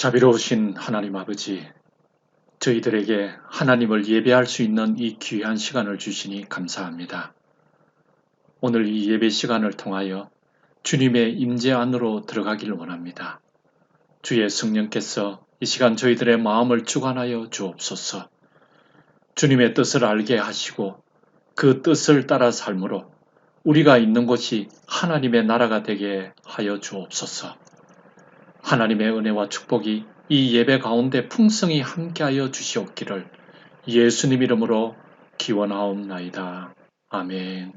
자비로우신 하나님 아버지, 저희들에게 하나님을 예배할 수 있는 이 귀한 시간을 주시니 감사합니다. 오늘 이 예배 시간을 통하여 주님의 임재 안으로 들어가기를 원합니다. 주의 성령께서 이 시간 저희들의 마음을 주관하여 주옵소서. 주님의 뜻을 알게 하시고 그 뜻을 따라 삶으로 우리가 있는 곳이 하나님의 나라가 되게 하여 주옵소서. 하나님의 은혜와 축복이 이 예배 가운데 풍성히 함께하여 주시옵기를 예수님 이름으로 기원하옵나이다. 아멘.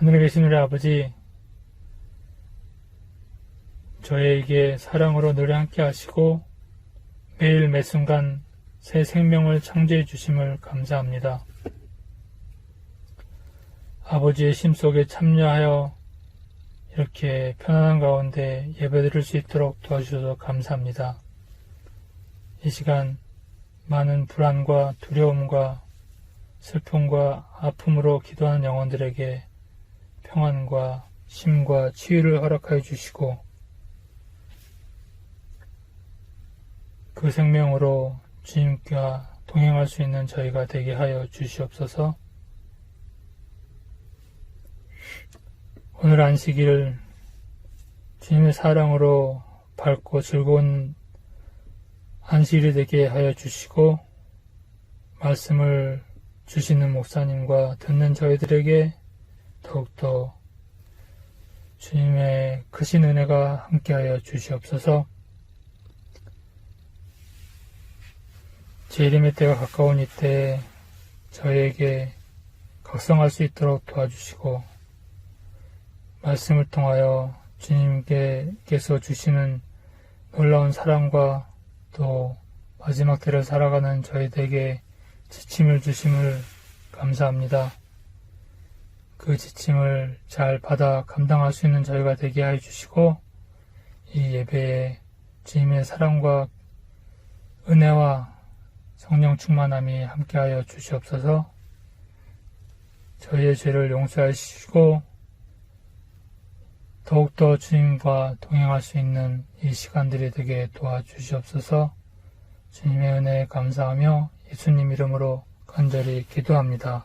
하늘에 계신 우리 아버지, 저희에게 사랑으로 늘 함께 하시고 매일 매순간 새 생명을 창조해 주심을 감사합니다. 아버지의 심속에 참여하여 이렇게 편안한 가운데 예배드릴 수 있도록 도와주셔서 감사합니다. 이 시간 많은 불안과 두려움과 슬픔과 아픔으로 기도하는 영혼들에게 평안과 쉼과 치유를 허락하여 주시고 그 생명으로 주님과 동행할 수 있는 저희가 되게 하여 주시옵소서. 오늘 안식일 주님의 사랑으로 밝고 즐거운 안식일이 되게 하여 주시고 말씀을 주시는 목사님과 듣는 저희들에게 더욱더 주님의 크신 은혜가 함께하여 주시옵소서. 재림의 때가 가까운 이때에 저희에게 각성할 수 있도록 도와주시고 말씀을 통하여 주님께서 주시는 놀라운 사랑과 또 마지막 때를 살아가는 저희들에게 지침을 주심을 감사합니다. 그 지침을 잘 받아 감당할 수 있는 저희가 되게 하여 주시고 이 예배에 주님의 사랑과 은혜와 성령 충만함이 함께하여 주시옵소서. 저희의 죄를 용서하시고 더욱더 주님과 동행할 수 있는 이 시간들이 되게 도와주시옵소서. 주님의 은혜에 감사하며 예수님 이름으로 간절히 기도합니다.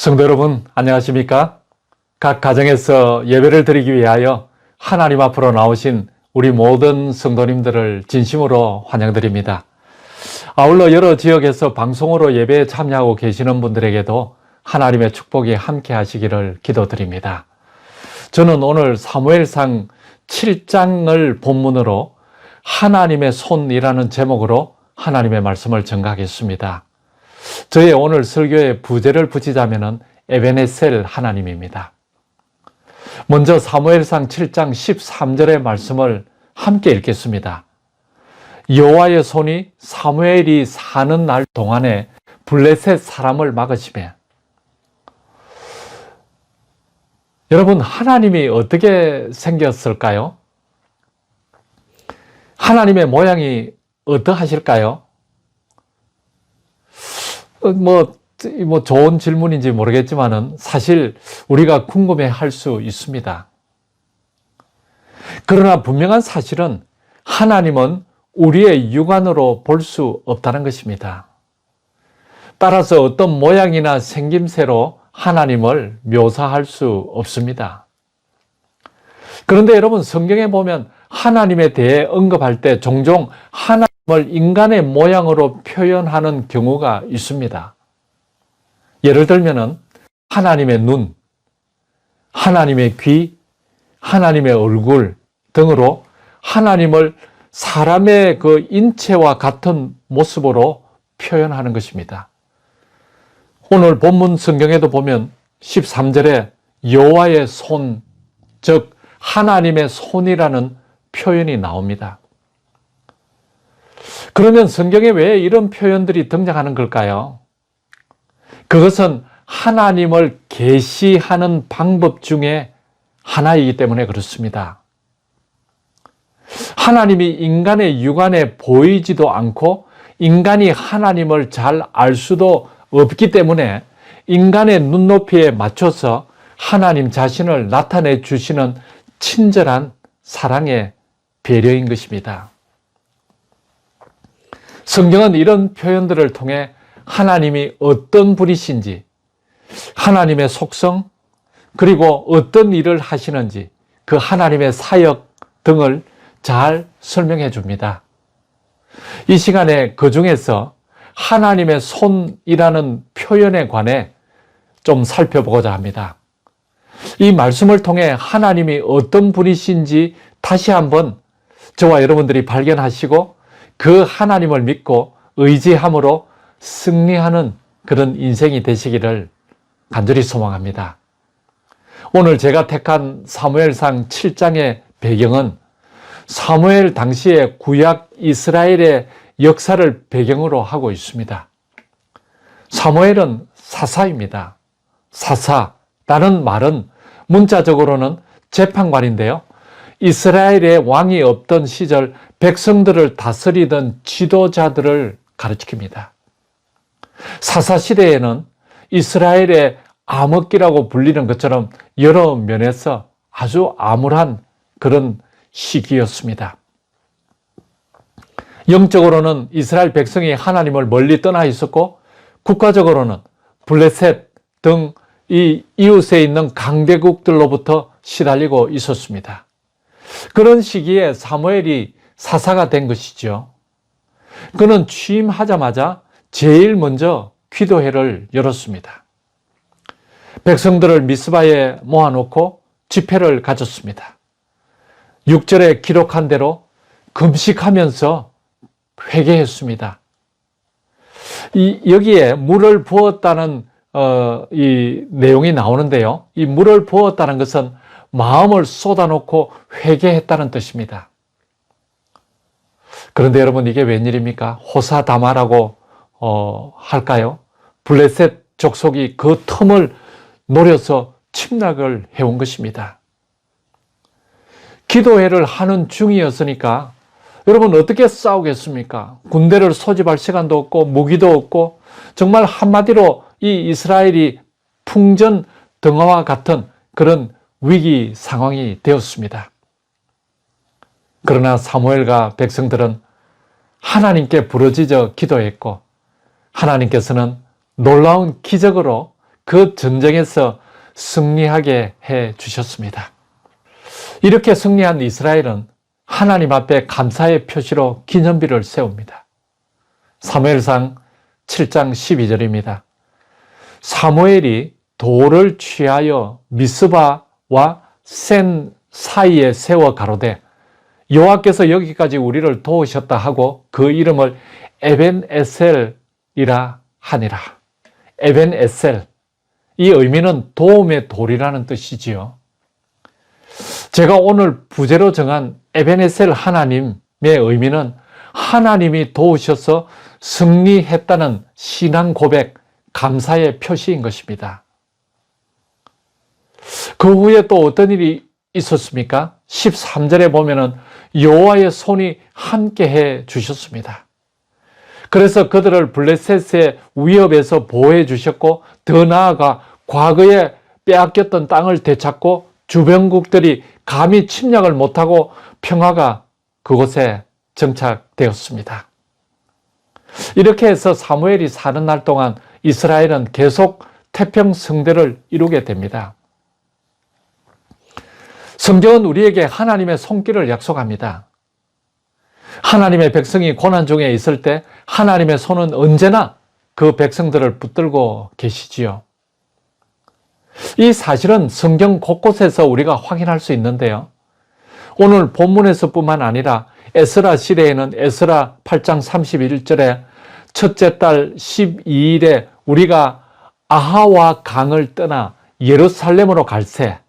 성도 여러분, 안녕하십니까? 각 가정에서 예배를 드리기 위하여 하나님 앞으로 나오신 우리 모든 성도님들을 진심으로 환영드립니다. 아울러 여러 지역에서 방송으로 예배에 참여하고 계시는 분들에게도 하나님의 축복이 함께 하시기를 기도드립니다. 저는 오늘 사무엘상 7장을 본문으로 하나님의 손이라는 제목으로 하나님의 말씀을 전가하겠습니다. 저의 오늘 설교의 부제를 붙이자면 에베네셀 하나님입니다. 먼저 사무엘상 7장 13절의 말씀을 함께 읽겠습니다. 여호와의 손이 사무엘이 사는 날 동안에 블레셋 사람을 막으시매. 여러분, 하나님이 어떻게 생겼을까요? 하나님의 모양이 어떠하실까요? 뭐 좋은 질문인지 모르겠지만은 사실 우리가 궁금해 할 수 있습니다. 그러나 분명한 사실은 하나님은 우리의 육안으로 볼 수 없다는 것입니다. 따라서 어떤 모양이나 생김새로 하나님을 묘사할 수 없습니다. 그런데 여러분, 성경에 보면 하나님에 대해 언급할 때 종종 하나님을 인간의 모양으로 표현하는 경우가 있습니다. 예를 들면은 하나님의 눈, 하나님의 귀, 하나님의 얼굴 등으로 하나님을 사람의 그 인체와 같은 모습으로 표현하는 것입니다. 오늘 본문 성경에도 보면 13절에 여호와의 손, 즉 하나님의 손이라는 표현이 나옵니다. 그러면 성경에 왜 이런 표현들이 등장하는 걸까요? 그것은 하나님을 계시하는 방법 중에 하나이기 때문에 그렇습니다. 하나님이 인간의 육안에 보이지도 않고 인간이 하나님을 잘 알 수도 없기 때문에 인간의 눈높이에 맞춰서 하나님 자신을 나타내 주시는 친절한 사랑의 배려인 것입니다. 성경은 이런 표현들을 통해 하나님이 어떤 분이신지, 하나님의 속성, 그리고 어떤 일을 하시는지, 그 하나님의 사역 등을 잘 설명해 줍니다. 이 시간에 그 중에서 하나님의 손이라는 표현에 관해 좀 살펴보고자 합니다. 이 말씀을 통해 하나님이 어떤 분이신지 다시 한번 저와 여러분들이 발견하시고 그 하나님을 믿고 의지함으로 승리하는 그런 인생이 되시기를 간절히 소망합니다. 오늘 제가 택한 사무엘상 7장의 배경은 사무엘 당시의 구약 이스라엘의 역사를 배경으로 하고 있습니다. 사무엘은 사사입니다. 사사라는 말은 문자적으로는 재판관인데요. 이스라엘의 왕이 없던 시절 백성들을 다스리던 지도자들을 가르칩니다. 사사시대에는 이스라엘의 암흑기라고 불리는 것처럼 여러 면에서 아주 암울한 그런 시기였습니다. 영적으로는 이스라엘 백성이 하나님을 멀리 떠나 있었고 국가적으로는 블레셋 등 이 이웃에 있는 강대국들로부터 시달리고 있었습니다. 그런 시기에 사무엘이 사사가 된 것이죠. 그는 취임하자마자 제일 먼저 기도회를 열었습니다. 백성들을 미스바에 모아놓고 집회를 가졌습니다. 6절에 기록한 대로 금식하면서 회개했습니다. 여기에 물을 부었다는 이 내용이 나오는데요. 이 물을 부었다는 것은 마음을 쏟아놓고 회개했다는 뜻입니다. 그런데 여러분, 이게 웬일입니까? 호사다마라고 할까요? 블레셋 족속이 그 틈을 노려서 침략을 해온 것입니다. 기도회를 하는 중이었으니까 여러분, 어떻게 싸우겠습니까? 군대를 소집할 시간도 없고 무기도 없고 정말 한마디로 이 이스라엘이 풍전등화와 같은 그런 위기 상황이 되었습니다. 그러나 사무엘과 백성들은 하나님께 부르짖어 기도했고 하나님께서는 놀라운 기적으로 그 전쟁에서 승리하게 해 주셨습니다. 이렇게 승리한 이스라엘은 하나님 앞에 감사의 표시로 기념비를 세웁니다. 사무엘상 7장 12절입니다. 사무엘이 돌을 취하여 미스바와 센 사이에 세워 가로되 여호와께서 여기까지 우리를 도우셨다 하고 그 이름을 에벤에셀이라 하니라. 에벤에셀, 이 의미는 도움의 돌이라는 뜻이지요. 제가 오늘 부제로 정한 에벤에셀 하나님의 의미는 하나님이 도우셔서 승리했다는 신앙 고백, 감사의 표시인 것입니다. 그 후에 또 어떤 일이 있었습니까? 13절에 보면은 여호와의 손이 함께해 주셨습니다. 그래서 그들을 블레셋의 위협에서 보호해 주셨고 더 나아가 과거에 빼앗겼던 땅을 되찾고 주변국들이 감히 침략을 못하고 평화가 그곳에 정착되었습니다. 이렇게 해서 사무엘이 사는 날 동안 이스라엘은 계속 태평성대를 이루게 됩니다. 성경은 우리에게 하나님의 손길을 약속합니다. 하나님의 백성이 고난 중에 있을 때 하나님의 손은 언제나 그 백성들을 붙들고 계시지요. 이 사실은 성경 곳곳에서 우리가 확인할 수 있는데요. 오늘 본문에서뿐만 아니라 에스라 시대에는 에스라 8장 31절에 첫째 달 12일에 우리가 아하와 강을 떠나 예루살렘으로 갈새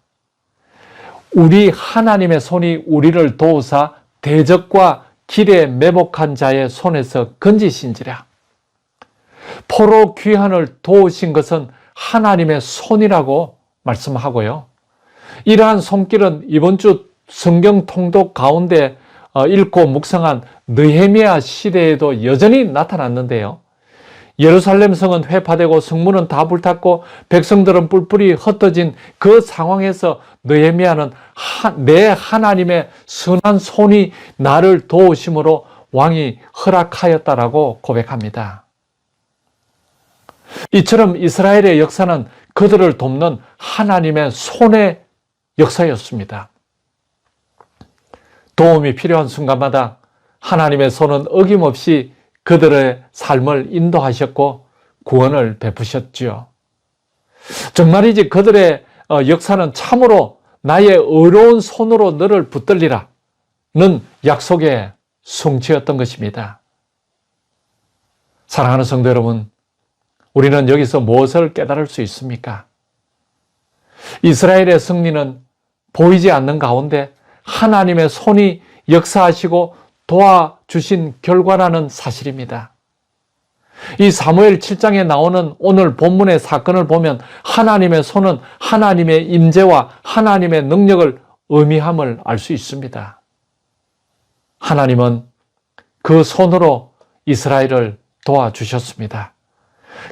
우리 하나님의 손이 우리를 도우사 대적과 길에 매복한 자의 손에서 건지신지라. 포로 귀환을 도우신 것은 하나님의 손이라고 말씀하고요. 이러한 손길은 이번 주 성경 통독 가운데 읽고 묵상한 느헤미야 시대에도 여전히 나타났는데요. 예루살렘 성은 회파되고 성문은 다 불탔고 백성들은 뿔뿔이 흩어진 그 상황에서 느헤미야는 내 하나님의 선한 손이 나를 도우심으로 왕이 허락하였다라고 고백합니다. 이처럼 이스라엘의 역사는 그들을 돕는 하나님의 손의 역사였습니다. 도움이 필요한 순간마다 하나님의 손은 어김없이 그들의 삶을 인도하셨고 구원을 베푸셨지요. 정말이지 그들의 역사는 참으로 나의 의로운 손으로 너를 붙들리라 는 약속의 성취였던 것입니다. 사랑하는 성도 여러분, 우리는 여기서 무엇을 깨달을 수 있습니까? 이스라엘의 승리는 보이지 않는 가운데 하나님의 손이 역사하시고 도와주신 결과라는 사실입니다. 이 사무엘 7장에 나오는 오늘 본문의 사건을 보면 하나님의 손은 하나님의 임재와 하나님의 능력을 의미함을 알 수 있습니다. 하나님은 그 손으로 이스라엘을 도와주셨습니다.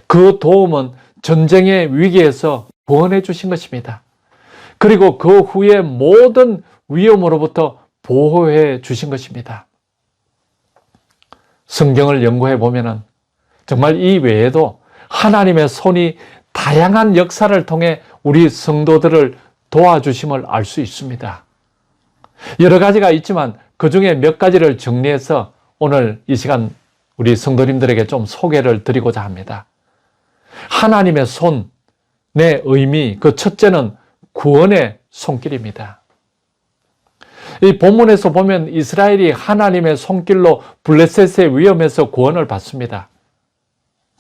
그 도움은 전쟁의 위기에서 구원해 주신 것입니다. 그리고 그 후에 모든 위험으로부터 보호해 주신 것입니다. 성경을 연구해 보면은 정말 이 외에도 하나님의 손이 다양한 역사를 통해 우리 성도들을 도와주심을 알 수 있습니다. 여러 가지가 있지만 그 중에 몇 가지를 정리해서 오늘 이 시간 우리 성도님들에게 좀 소개를 드리고자 합니다. 하나님의 손의 의미, 그 첫째는 구원의 손길입니다. 이 본문에서 보면 이스라엘이 하나님의 손길로 블레셋의 위험에서 구원을 받습니다.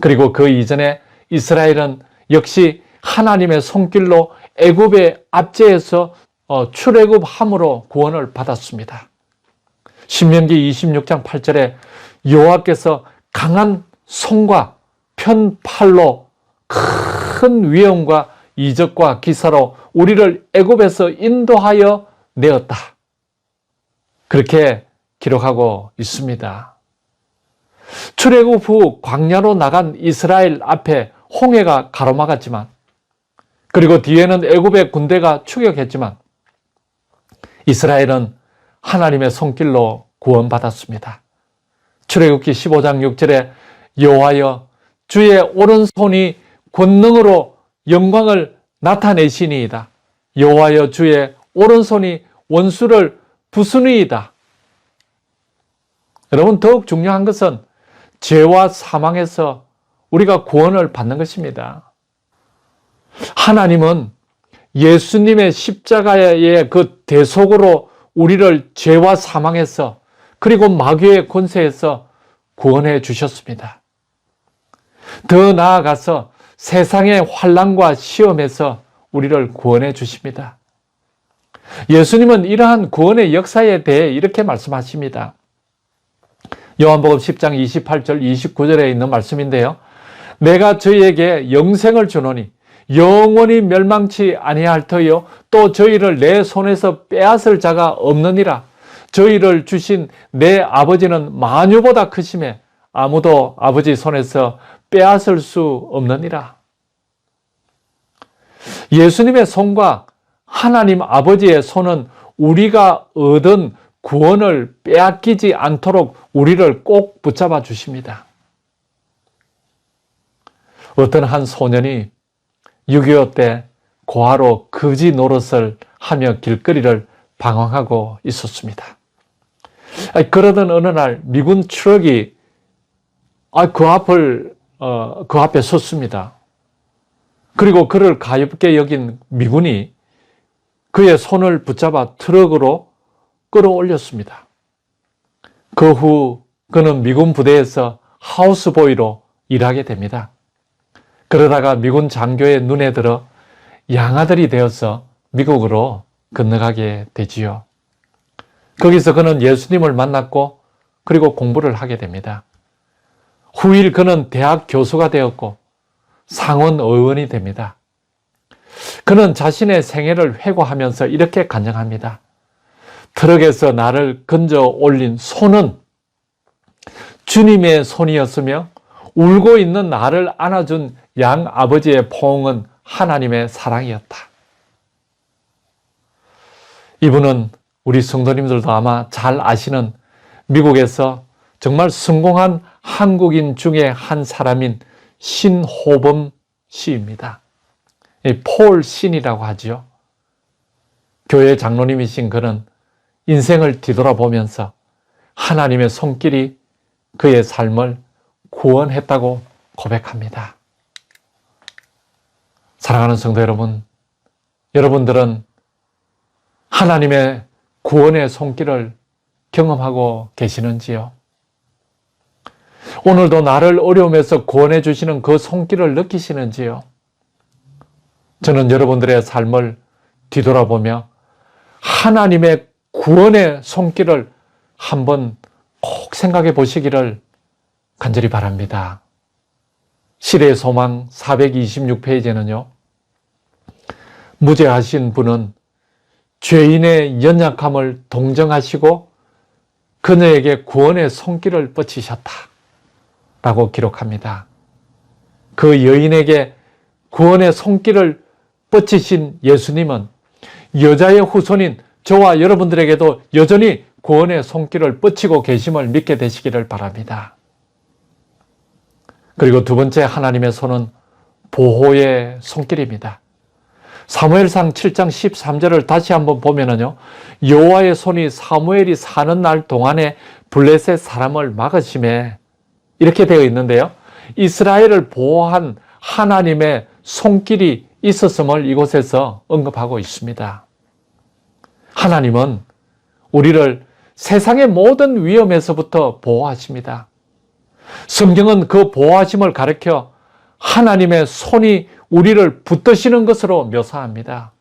그리고 그 이전에 이스라엘은 역시 하나님의 손길로 애굽의 압제에서 출애굽함으로 구원을 받았습니다. 신명기 26장 8절에 여호와께서 강한 손과 편팔로 큰 위험과 이적과 기사로 우리를 애굽에서 인도하여 내었다. 그렇게 기록하고 있습니다. 출애굽 후 광야로 나간 이스라엘 앞에 홍해가 가로막았지만 그리고 뒤에는 애굽의 군대가 추격했지만 이스라엘은 하나님의 손길로 구원받았습니다. 출애굽기 15장 6절에 여호와여 주의 오른손이 권능으로 영광을 나타내시니이다. 여호와여 주의 오른손이 원수를 부수니이다. 여러분, 더욱 중요한 것은 죄와 사망에서 우리가 구원을 받는 것입니다. 하나님은 예수님의 십자가의 그 대속으로 우리를 죄와 사망에서 그리고 마귀의 권세에서 구원해 주셨습니다. 더 나아가서 세상의 환난과 시험에서 우리를 구원해 주십니다. 예수님은 이러한 구원의 역사에 대해 이렇게 말씀하십니다. 요한복음 10장 28절 29절에 있는 말씀인데요. 내가 저희에게 영생을 주노니 영원히 멸망치 아니할 터이요 또 저희를 내 손에서 빼앗을 자가 없느니라. 저희를 주신 내 아버지는 만유보다 크심에 아무도 아버지 손에서 빼앗을 수 없느니라. 예수님의 손과 하나님 아버지의 손은 우리가 얻은 구원을 빼앗기지 않도록 우리를 꼭 붙잡아 주십니다. 어떤 한 소년이 6.25 때 고아로 거지 노릇을 하며 길거리를 방황하고 있었습니다. 그러던 어느 날 미군 트럭이 그 앞에 섰습니다. 그리고 그를 가엾게 여긴 미군이 그의 손을 붙잡아 트럭으로 끌어올렸습니다. 그 후 그는 미군 부대에서 하우스보이로 일하게 됩니다. 그러다가 미군 장교의 눈에 들어 양아들이 되어서 미국으로 건너가게 되지요. 거기서 그는 예수님을 만났고 그리고 공부를 하게 됩니다. 후일 그는 대학 교수가 되었고 상원 의원이 됩니다. 그는 자신의 생애를 회고하면서 이렇게 간증합니다. 트럭에서 나를 건져 올린 손은 주님의 손이었으며 울고 있는 나를 안아준 양 아버지의 포옹은 하나님의 사랑이었다. 이분은 우리 성도님들도 아마 잘 아시는 미국에서 정말 성공한 한국인 중에 한 사람인 신호범 씨입니다. 폴 신이라고 하죠. 교회 장로님이신 그는 인생을 뒤돌아보면서 하나님의 손길이 그의 삶을 구원했다고 고백합니다. 사랑하는 성도 여러분, 여러분들은 하나님의 구원의 손길을 경험하고 계시는지요? 오늘도 나를 어려움에서 구원해 주시는 그 손길을 느끼시는지요? 저는 여러분들의 삶을 뒤돌아보며 하나님의 구원의 손길을 한번 꼭 생각해 보시기를 간절히 바랍니다. 실의 소망 426페이지는요. 무죄하신 분은 죄인의 연약함을 동정하시고 그녀에게 구원의 손길을 뻗치셨다 라고 기록합니다. 그 여인에게 구원의 손길을 뻗치신 예수님은 여자의 후손인 저와 여러분들에게도 여전히 구원의 손길을 뻗치고 계심을 믿게 되시기를 바랍니다. 그리고 두 번째 하나님의 손은 보호의 손길입니다. 사무엘상 7장 13절을 다시 한번 보면은요, 여호와의 손이 사무엘이 사는 날 동안에 블레셋 사람을 막으심에 이렇게 되어 있는데요. 이스라엘을 보호한 하나님의 손길이 있었음을 이곳에서 언급하고 있습니다. 하나님은 우리를 세상의 모든 위험에서부터 보호하십니다. 성경은 그 보호하심을 가리켜 하나님의 손이 우리를 붙드시는 것으로 묘사합니다.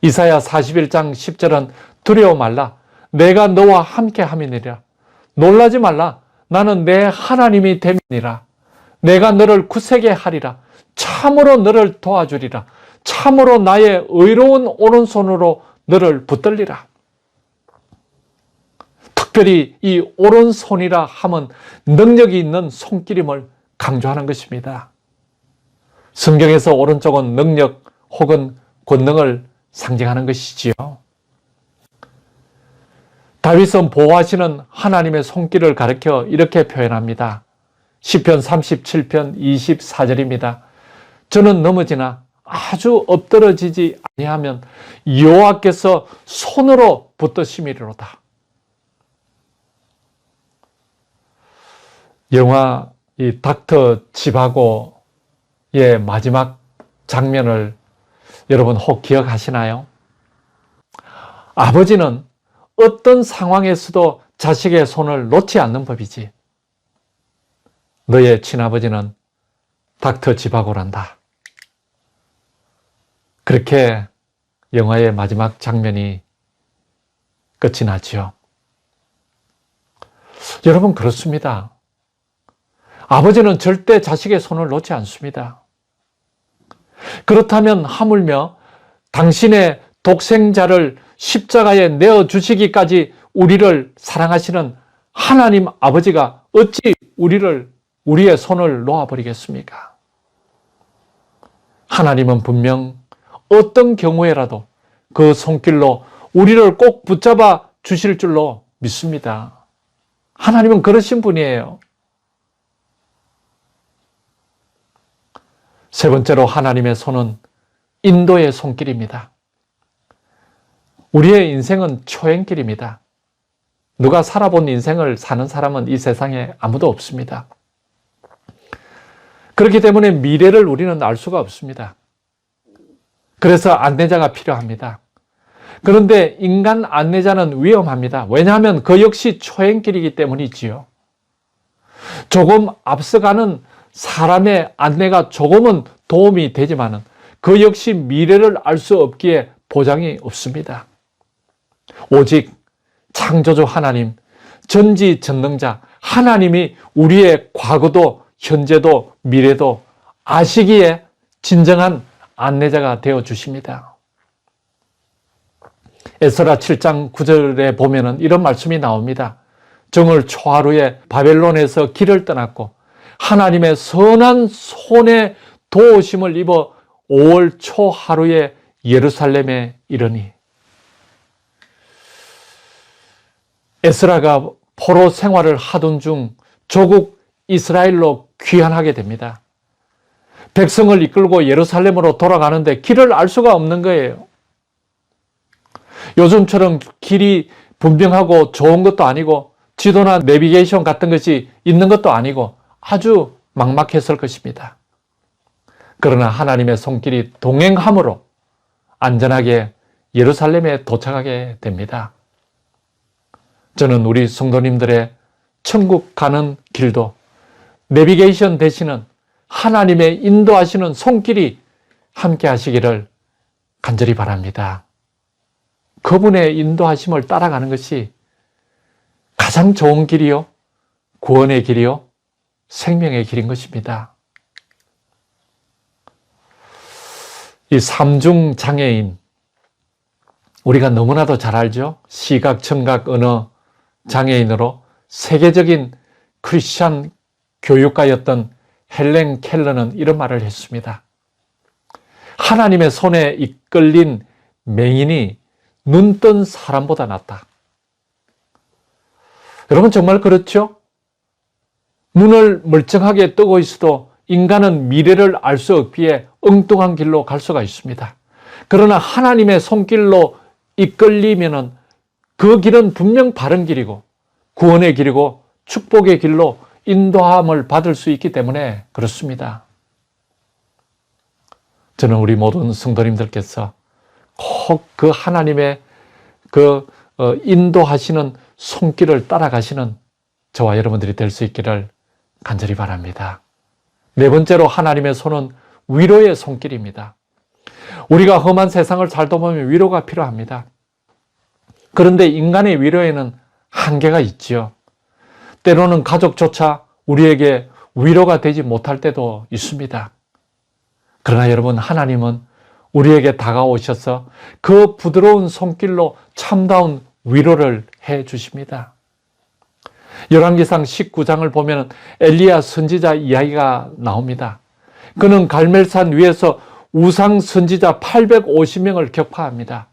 이사야 41장 10절은 두려워 말라 내가 너와 함께 함이니라. 놀라지 말라 나는 내 하나님이 됨이니라. 내가 너를 굳세게 하리라. 참으로 너를 도와주리라. 참으로 나의 의로운 오른손으로 너를 붙들리라. 특별히 이 오른손이라 함은 능력이 있는 손길임을 강조하는 것입니다. 성경에서 오른쪽은 능력 혹은 권능을 상징하는 것이지요. 다윗은 보호하시는 하나님의 손길을 가리켜 이렇게 표현합니다. 시편 37편 24절입니다. 저는 넘어지나 아주 엎드러지지 아니하면 여호와께서 손으로 붙드심이로다. 영화 이 닥터 지바고의 마지막 장면을 여러분 혹 기억하시나요? 아버지는 어떤 상황에서도 자식의 손을 놓지 않는 법이지. 너의 친아버지는 닥터 지바고란다. 그렇게 영화의 마지막 장면이 끝이 나지요. 여러분 그렇습니다. 아버지는 절대 자식의 손을 놓지 않습니다. 그렇다면 하물며 당신의 독생자를 십자가에 내어주시기까지 우리를 사랑하시는 하나님 아버지가 어찌 우리의 손을 놓아버리겠습니까? 하나님은 분명 어떤 경우에라도 그 손길로 우리를 꼭 붙잡아 주실 줄로 믿습니다. 하나님은 그러신 분이에요. 세 번째로 하나님의 손은 인도의 손길입니다. 우리의 인생은 초행길입니다. 누가 살아본 인생을 사는 사람은 이 세상에 아무도 없습니다. 그렇기 때문에 미래를 우리는 알 수가 없습니다. 그래서 안내자가 필요합니다. 그런데 인간 안내자는 위험합니다. 왜냐하면 그 역시 초행길이기 때문이지요. 조금 앞서가는 사람의 안내가 조금은 도움이 되지만 그 역시 미래를 알 수 없기에 보장이 없습니다. 오직 창조주 하나님, 전지전능자 하나님이 우리의 과거도 현재도 미래도 아시기에 진정한 안내자가 되어 주십니다. 에스라 7장 9절에 보면은 이런 말씀이 나옵니다. 정월 초하루에 바벨론에서 길을 떠났고 하나님의 선한 손에 도우심을 입어 5월 초하루에 예루살렘에 이르니. 에스라가 포로 생활을 하던 중 조국 이스라엘로 귀환하게 됩니다. 백성을 이끌고 예루살렘으로 돌아가는데 길을 알 수가 없는 거예요. 요즘처럼 길이 분명하고 좋은 것도 아니고 지도나 내비게이션 같은 것이 있는 것도 아니고 아주 막막했을 것입니다. 그러나 하나님의 손길이 동행함으로 안전하게 예루살렘에 도착하게 됩니다. 저는 우리 성도님들의 천국 가는 길도 내비게이션 되시는 하나님의 인도하시는 손길이 함께 하시기를 간절히 바랍니다. 그분의 인도하심을 따라가는 것이 가장 좋은 길이요, 구원의 길이요, 생명의 길인 것입니다. 이 삼중 장애인, 우리가 너무나도 잘 알죠? 시각, 청각, 언어 장애인으로 세계적인 크리스찬 교육가였던 헬렌 켈러는 이런 말을 했습니다. 하나님의 손에 이끌린 맹인이 눈 뜬 사람보다 낫다. 여러분 정말 그렇죠? 눈을 멀쩡하게 뜨고 있어도 인간은 미래를 알 수 없기에 엉뚱한 길로 갈 수가 있습니다. 그러나 하나님의 손길로 이끌리면은 그 길은 분명 바른 길이고 구원의 길이고 축복의 길로 인도함을 받을 수 있기 때문에 그렇습니다. 저는 우리 모든 성도님들께서 꼭 그 하나님의 인도하시는 손길을 따라가시는 저와 여러분들이 될 수 있기를 간절히 바랍니다. 네 번째로 하나님의 손은 위로의 손길입니다. 우리가 험한 세상을 살다 보면 위로가 필요합니다. 그런데 인간의 위로에는 한계가 있지요. 때로는 가족조차 우리에게 위로가 되지 못할 때도 있습니다. 그러나 여러분, 하나님은 우리에게 다가오셔서 그 부드러운 손길로 참다운 위로를 해 주십니다. 열왕기상 19장을 보면 엘리야 선지자 이야기가 나옵니다. 그는 갈멜산 위에서 우상 선지자 850명을 격파합니다.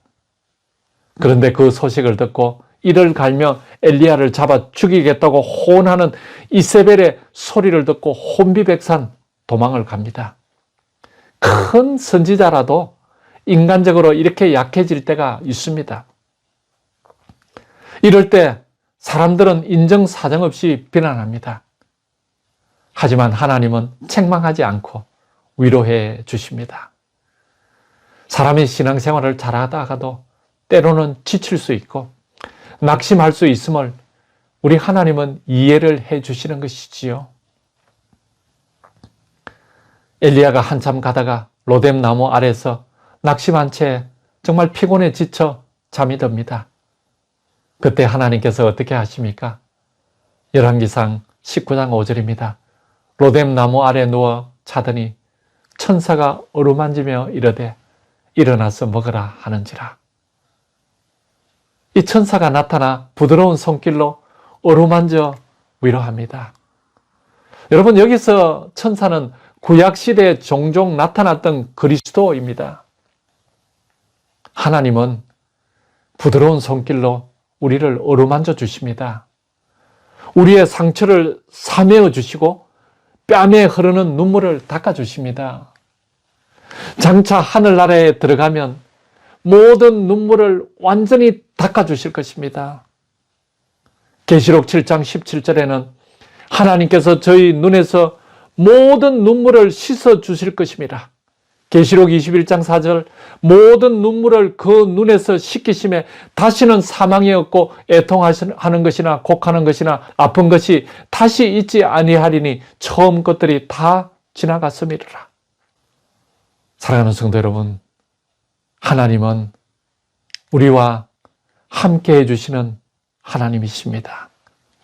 그런데 그 소식을 듣고 이를 갈며 엘리야를 잡아 죽이겠다고 호언하는 이세벨의 소리를 듣고 혼비백산 도망을 갑니다. 큰 선지자라도 인간적으로 이렇게 약해질 때가 있습니다. 이럴 때 사람들은 인정사정 없이 비난합니다. 하지만 하나님은 책망하지 않고 위로해 주십니다. 사람의 신앙생활을 잘하다가도 때로는 지칠 수 있고 낙심할 수 있음을 우리 하나님은 이해를 해 주시는 것이지요. 엘리야가 한참 가다가 로뎀 나무 아래서 낙심한 채 정말 피곤해 지쳐 잠이 듭니다. 그때 하나님께서 어떻게 하십니까? 열왕기상 19장 5절입니다. 로뎀 나무 아래 누워 자더니 천사가 어루만지며 이르되 일어나서 먹으라 하는지라. 이 천사가 나타나 부드러운 손길로 어루만져 위로합니다. 여러분, 여기서 천사는 구약시대에 종종 나타났던 그리스도입니다. 하나님은 부드러운 손길로 우리를 어루만져 주십니다. 우리의 상처를 사매어 주시고 뺨에 흐르는 눈물을 닦아 주십니다. 장차 하늘나라에 들어가면 모든 눈물을 완전히 닦아 주실 것입니다. 계시록 7장 17절에는 하나님께서 저희 눈에서 모든 눈물을 씻어 주실 것입니다. 계시록 21장 4절 모든 눈물을 그 눈에서 씻기심에 다시는 사망이 없고 애통하는 것이나 곡하는 것이나 아픈 것이 다시 있지 아니하리니 처음 것들이 다 지나갔음이라. 사랑하는 성도 여러분, 하나님은 우리와 함께 해주시는 하나님이십니다.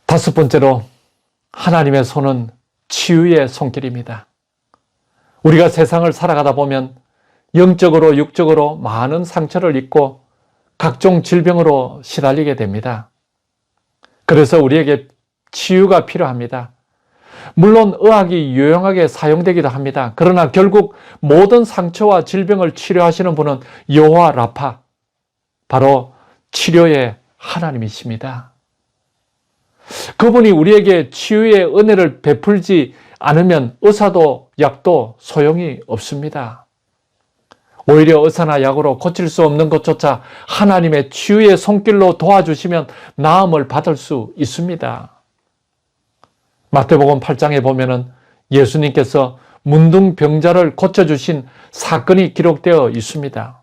다섯 번째로 하나님의 손은 치유의 손길입니다. 우리가 세상을 살아가다 보면 영적으로 육적으로 많은 상처를 입고 각종 질병으로 시달리게 됩니다. 그래서 우리에게 치유가 필요합니다. 물론 의학이 유용하게 사용되기도 합니다. 그러나 결국 모든 상처와 질병을 치료하시는 분은 여호와 라파, 바로 치료의 하나님이십니다. 그분이 우리에게 치유의 은혜를 베풀지 않으면 의사도 약도 소용이 없습니다. 오히려 의사나 약으로 고칠 수 없는 것조차 하나님의 치유의 손길로 도와주시면 나음을 받을 수 있습니다. 마태복음 8장에 보면은 예수님께서 문둥병자를 고쳐주신 사건이 기록되어 있습니다.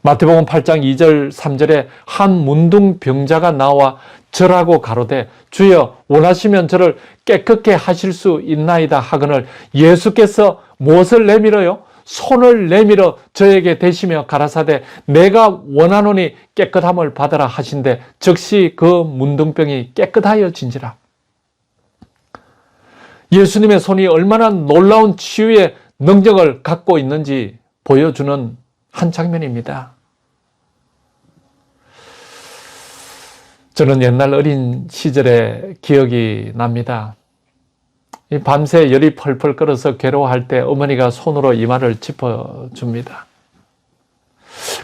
마태복음 8장 2절 3절에 한 문둥병자가 나와 절하고 가로되 주여 원하시면 저를 깨끗게 하실 수 있나이다 하거늘 예수께서 무엇을 내밀어요? 손을 내밀어 저에게 대시며 가라사대 내가 원하노니 깨끗함을 받으라 하신대 즉시 그 문둥병이 깨끗하여진지라. 예수님의 손이 얼마나 놀라운 치유의 능력을 갖고 있는지 보여주는 한 장면입니다. 저는 옛날 어린 시절의 기억이 납니다. 밤새 열이 펄펄 끓어서 괴로워할 때 어머니가 손으로 이마를 짚어줍니다.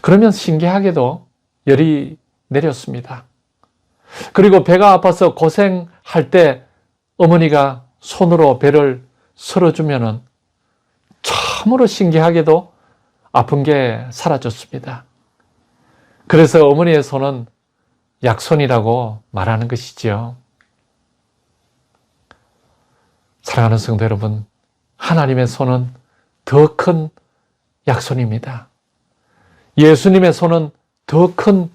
그러면 신기하게도 열이 내렸습니다. 그리고 배가 아파서 고생할 때 어머니가 손으로 배를 쓸어주면 참으로 신기하게도 아픈 게 사라졌습니다. 그래서 어머니의 손은 약손이라고 말하는 것이지요. 사랑하는 성도 여러분, 하나님의 손은 더 큰 약손입니다. 예수님의 손은 더 큰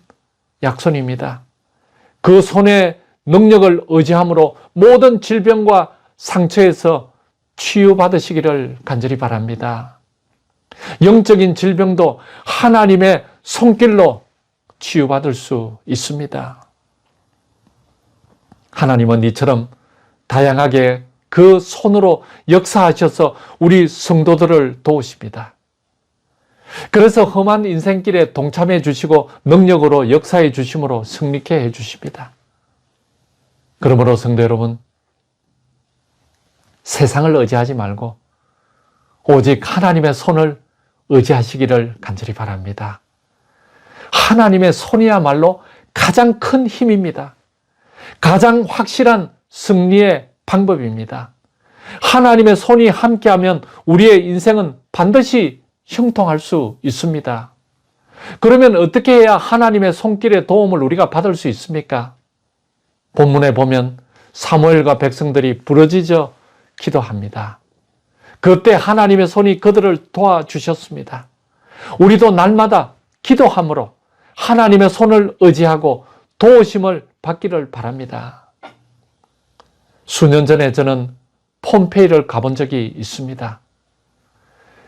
약손입니다. 그 손의 능력을 의지함으로 모든 질병과 상처에서 치유받으시기를 간절히 바랍니다. 영적인 질병도 하나님의 손길로 치유받을 수 있습니다. 하나님은 이처럼 다양하게 그 손으로 역사하셔서 우리 성도들을 도우십니다. 그래서 험한 인생길에 동참해 주시고 능력으로 역사해 주심으로 승리케 해 주십니다. 그러므로 성도 여러분, 세상을 의지하지 말고 오직 하나님의 손을 의지하시기를 간절히 바랍니다. 하나님의 손이야말로 가장 큰 힘입니다. 가장 확실한 승리의 방법입니다. 하나님의 손이 함께하면 우리의 인생은 반드시 형통할 수 있습니다. 그러면 어떻게 해야 하나님의 손길의 도움을 우리가 받을 수 있습니까? 본문에 보면 사무엘과 백성들이 부르짖어 기도합니다. 그때 하나님의 손이 그들을 도와주셨습니다. 우리도 날마다 기도함으로 하나님의 손을 의지하고 도우심을 받기를 바랍니다. 수년 전에 저는 폼페이를 가본 적이 있습니다.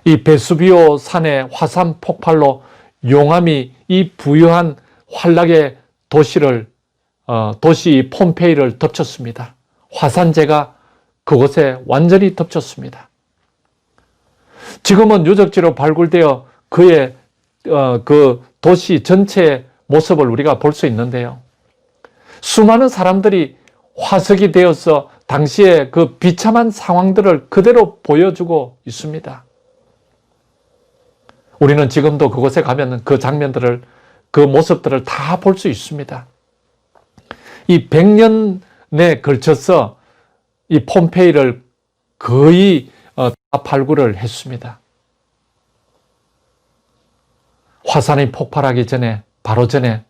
이 베수비오 산의 화산 폭발로 용암이 이 부유한 환락의 도시 폼페이를 덮쳤습니다. 화산재가 그곳에 완전히 덮쳤습니다. 지금은 유적지로 발굴되어 그 도시 전체의 모습을 우리가 볼 수 있는데요. 수많은 사람들이 화석이 되어서 당시의 그 비참한 상황들을 그대로 보여주고 있습니다. 우리는 지금도 그곳에 가면 그 장면들을, 그 모습들을 다 볼 수 있습니다. 이 100년에 걸쳐서 이 폼페이를 거의 다 발굴을 했습니다. 화산이 폭발하기 전에, 바로 전에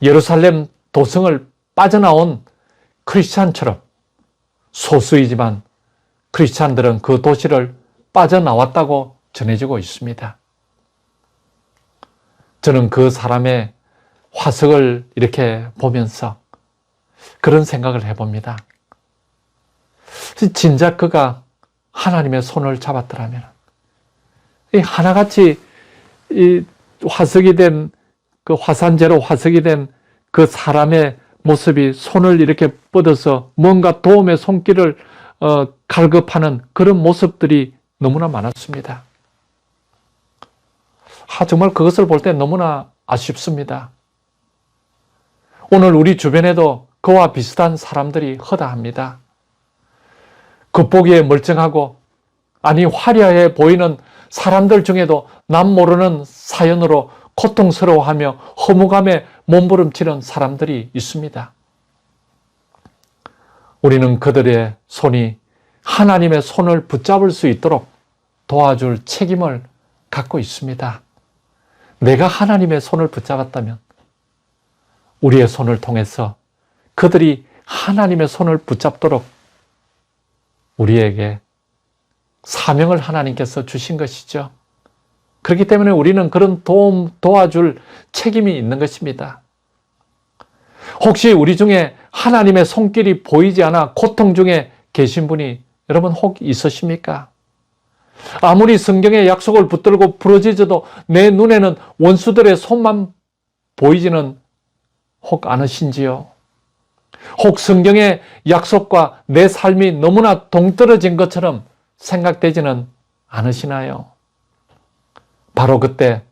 예루살렘 도성을 빠져나온 크리스찬처럼 소수이지만 크리스찬들은 그 도시를 빠져나왔다고 전해지고 있습니다. 저는 그 사람의 화석을 이렇게 보면서 그런 생각을 해봅니다. 진작 그가 하나님의 손을 잡았더라면, 하나같이 화석이 된, 그 화산재로 화석이 된 그 사람의 모습이 손을 이렇게 뻗어서 뭔가 도움의 손길을 갈급하는 그런 모습들이 너무나 많았습니다. 정말 그것을 볼 때 너무나 아쉽습니다. 오늘 우리 주변에도 그와 비슷한 사람들이 허다합니다. 겉보기에 멀쩡하고 화려해 보이는 사람들 중에도 남 모르는 사연으로 고통스러워하며 허무감에 몸부림치는 사람들이 있습니다. 우리는 그들의 손이 하나님의 손을 붙잡을 수 있도록 도와줄 책임을 갖고 있습니다. 내가 하나님의 손을 붙잡았다면 우리의 손을 통해서 그들이 하나님의 손을 붙잡도록 우리에게 사명을 하나님께서 주신 것이죠. 그렇기 때문에 우리는 그런 도와줄 책임이 있는 것입니다. 혹시 우리 중에 하나님의 손길이 보이지 않아 고통 중에 계신 분이 여러분 혹 있으십니까? 아무리 성경의 약속을 붙들고 부러지져도 내 눈에는 원수들의 손만 보이지는 혹 않으신지요? 혹 성경의 약속과 내 삶이 너무나 동떨어진 것처럼 생각되지는 않으시나요? 바로 그때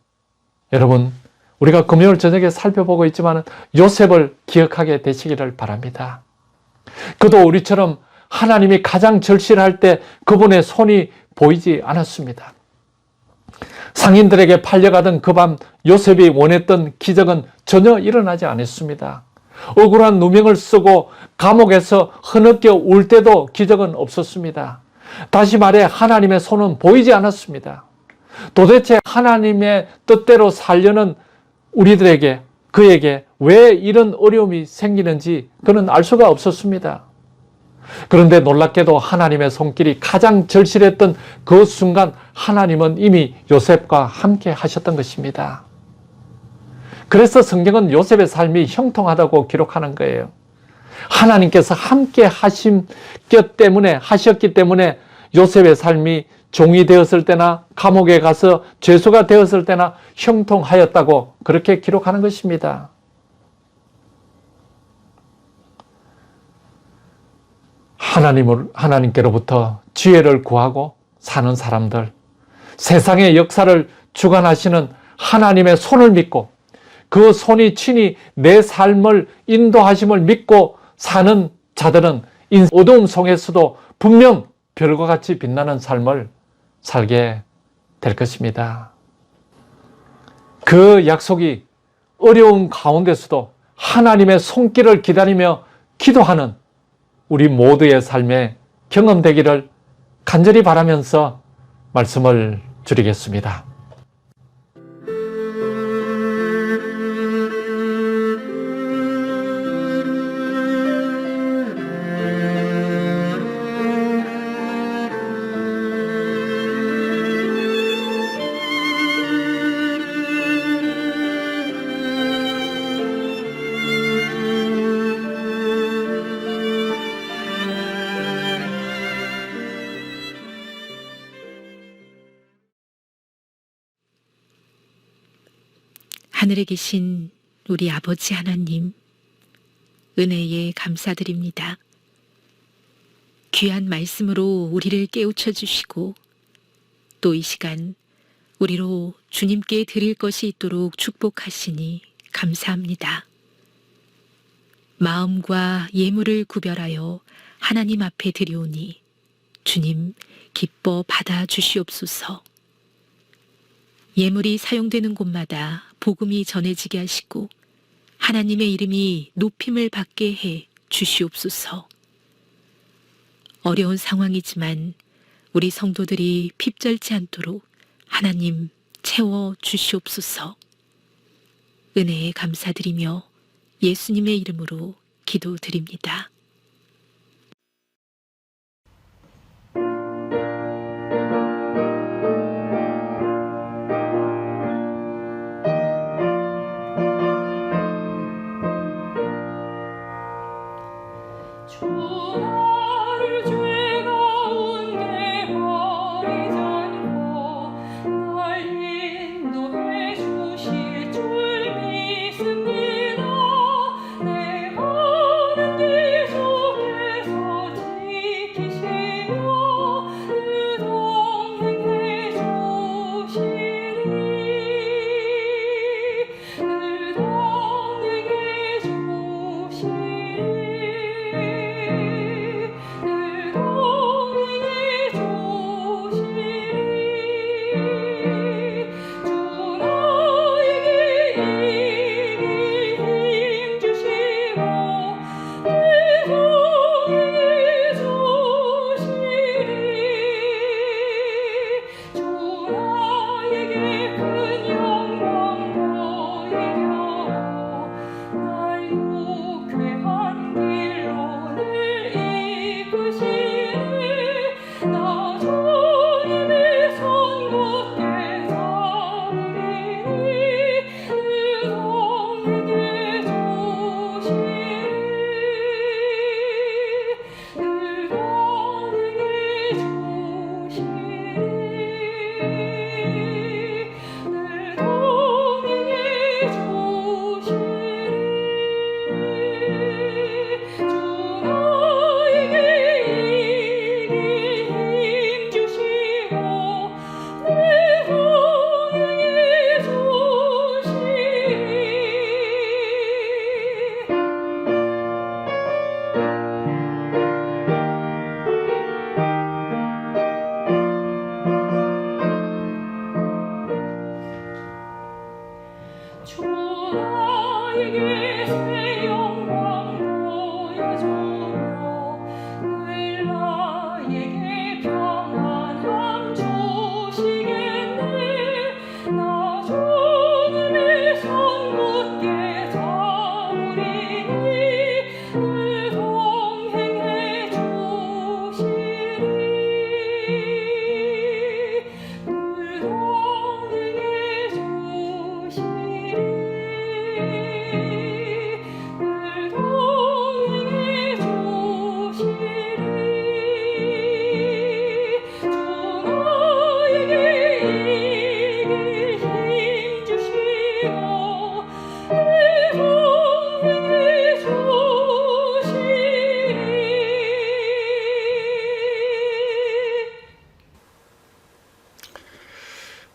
여러분, 우리가 금요일 저녁에 살펴보고 있지만 요셉을 기억하게 되시기를 바랍니다. 그도 우리처럼 하나님이 가장 절실할 때 그분의 손이 보이지 않았습니다. 상인들에게 팔려가던 그 밤 요셉이 원했던 기적은 전혀 일어나지 않았습니다. 억울한 누명을 쓰고 감옥에서 흐느껴 울 때도 기적은 없었습니다. 다시 말해 하나님의 손은 보이지 않았습니다. 도대체 하나님의 뜻대로 살려는 그에게 왜 이런 어려움이 생기는지 그는 알 수가 없었습니다. 그런데 놀랍게도 하나님의 손길이 가장 절실했던 그 순간 하나님은 이미 요셉과 함께 하셨던 것입니다. 그래서 성경은 요셉의 삶이 형통하다고 기록하는 거예요. 하나님께서 함께 하셨기 때문에 요셉의 삶이 종이 되었을 때나 감옥에 가서 죄수가 되었을 때나 형통하였다고 그렇게 기록하는 것입니다. 하나님께로부터 지혜를 구하고 사는 사람들, 세상의 역사를 주관하시는 하나님의 손을 믿고 그 손이 친히 내 삶을 인도하심을 믿고 사는 자들은 어두움 속에서도 분명 별과 같이 빛나는 삶을 살게 될 것입니다. 그 약속이 어려운 가운데서도 하나님의 손길을 기다리며 기도하는 우리 모두의 삶에 경험되기를 간절히 바라면서 말씀을 드리겠습니다. 하늘에 계신 우리 아버지 하나님, 은혜에 감사드립니다. 귀한 말씀으로 우리를 깨우쳐 주시고 또 이 시간 우리로 주님께 드릴 것이 있도록 축복하시니 감사합니다. 마음과 예물을 구별하여 하나님 앞에 드리오니 주님 기뻐 받아 주시옵소서. 예물이 사용되는 곳마다 복음이 전해지게 하시고 하나님의 이름이 높임을 받게 해 주시옵소서. 어려운 상황이지만 우리 성도들이 핍절치 않도록 하나님 채워 주시옵소서. 은혜에 감사드리며 예수님의 이름으로 기도드립니다.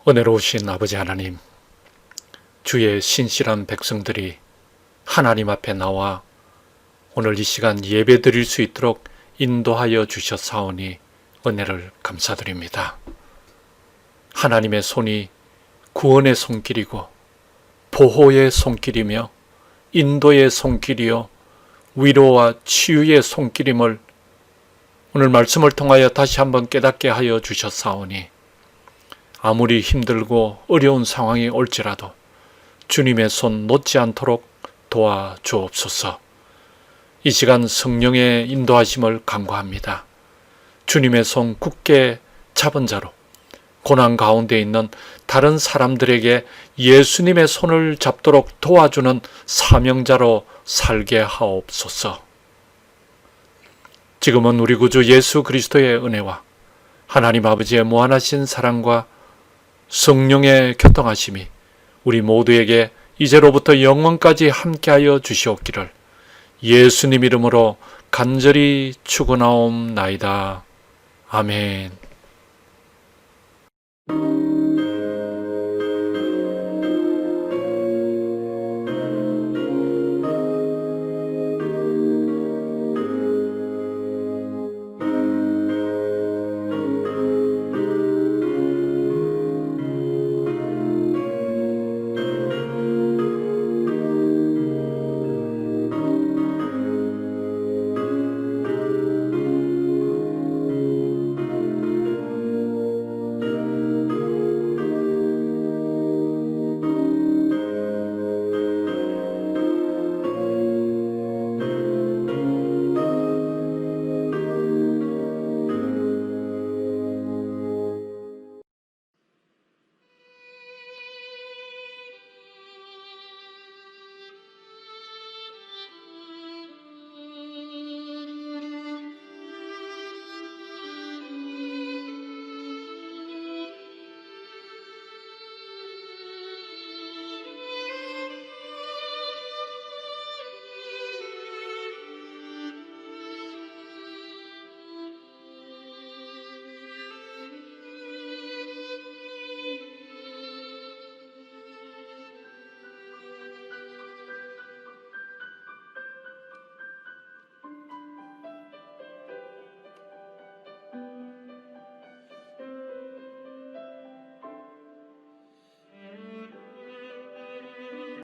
은혜로우신 아버지 하나님, 주의 신실한 백성들이 하나님 앞에 나와 오늘 이 시간 예배 드릴 수 있도록 인도하여 주셨사오니 은혜를 감사드립니다. 하나님의 손이 구원의 손길이고 보호의 손길이며 인도의 손길이요 위로와 치유의 손길임을 오늘 말씀을 통하여 다시 한번 깨닫게 하여 주셨사오니 아무리 힘들고 어려운 상황이 올지라도 주님의 손 놓지 않도록 도와주옵소서. 이 시간 성령의 인도하심을 간구합니다. 주님의 손 굳게 잡은 자로 고난 가운데 있는 다른 사람들에게 예수님의 손을 잡도록 도와주는 사명자로 살게 하옵소서. 지금은 우리 구주 예수 그리스도의 은혜와 하나님 아버지의 무한하신 사랑과 성령의 교통하심이 우리 모두에게 이제로부터 영원까지 함께하여 주시옵기를 예수님 이름으로 간절히 축원하옵나이다. 아멘.